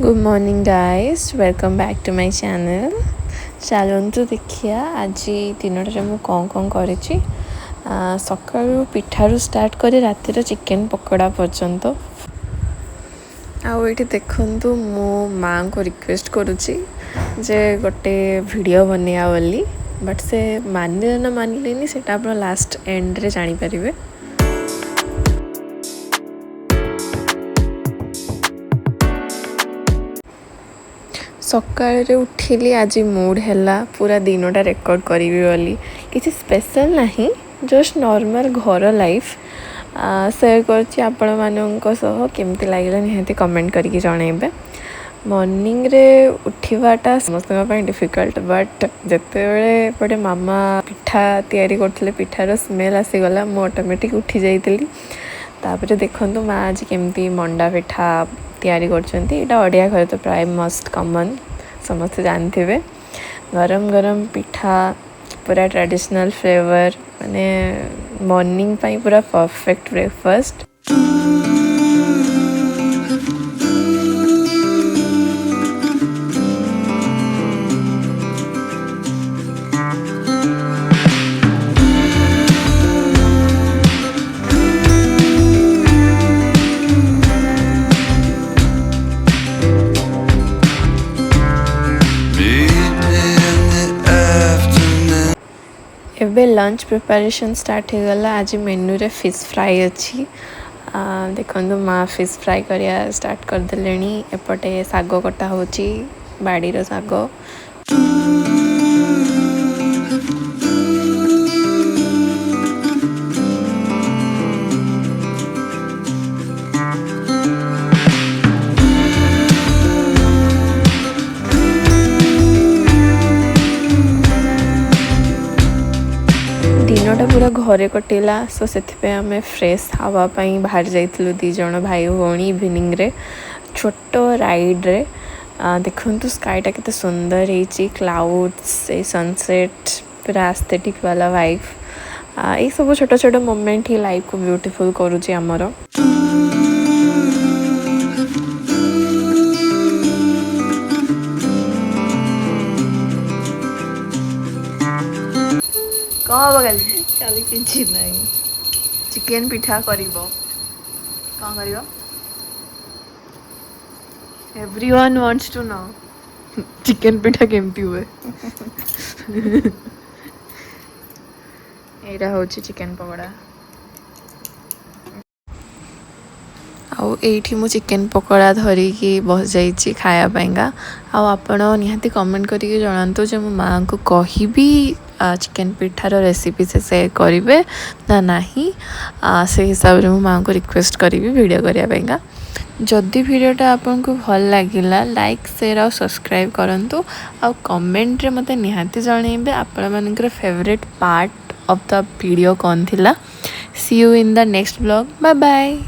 Good morning guys, welcome back to my channel. चलतु देखिया आज दिन मु कौन कौन कर सकाळु पिठारू स्टार्ट कर रातिर चिकेन पकोड़ा पर्यंत। आउे देखु मो माँ को रिक्वेस्ट करुच्ची जे गोटे वीडियो बनिया बोली, बट से मानिले ना मानिलेनी सेटा आप लास्ट एंड रे जानी परिबे। सकाळे उठिली आज मूड हैला पूरा दिनटा रेकर्ड करी बोली किसी स्पेशल नहीं, जस्ट नॉर्मल घर लाइफ शेयर करछि आपण मानक सह। केमती लागला निहाती कमेंट करके जणैबे। मॉर्निंग रे उठिबाटा समस्त डिफिकल्ट, बट जिते बड़े पटे मामा पिठा तैयारी करथिले पिठार स्मेल आसीगला मु ऑटोमेटिक उठी जाइतिली। तापर देखंतु माँ आज केमती मंडा पिठा तैयारी करछंती। एटा ओडिया घर तो प्राय मस्ट कॉमन, समस्त जानते गरम गरम पिठा पूरा ट्रेडिशनल फ्लेवर, माने मॉर्निंग पाई पूरा परफेक्ट ब्रेकफास्ट। एबे लंच प्रिपरेशन स्टार्ट हो गला। आज मेन्यू रे फिश फ्राई अच्छी। देखो माँ फिश फ्राई करिया स्टार्ट कर देलेनी। एपटे साग कटा होची, बाड़ी रो साग। दिनटा पूरा घरे कटिला, सो से आम फ्रेश हावापाई बाहर जाइलु दी जन भाई भौणी इवनिंग रे छोट राइड रे। देखु स्काईटा केते सुंदर है, क्लाउड्स सनसेट पूरा एस्थेटिक वाला वाइफ। ये सब छोट छोट मोमेंट ही लाइफ को ब्यूटीफुल करुची आमर। काली किछि नहीं, चिकेन पिठा करिवो कौन करिवो? Everyone wants to know chicken pitha केमती हुए। एरा होची चिकेन पकोड़ा। आउ एठी मु चिकेन पकोड़ा धरिकी बस जाइछि खाया पाइंगा। आउ आपण निहाती कमेंट करके जणांतु जे मो माँ को कहिबी चिकेन पिठार रेसिपी से शेयर करेंगे ना नहीं, से हिसाब से मो माँ को रिक्वेस्ट करी वीडियो करने पाइंगा। जदि वीडियोटा आपन को भल लागिला लाइक शेयर और सब्सक्राइब करंतु। आ कमेंट रे मते निहाती जणैबे आपण मानकर favourite part of the video कौन थिला। See you in the next blog. Bye bye.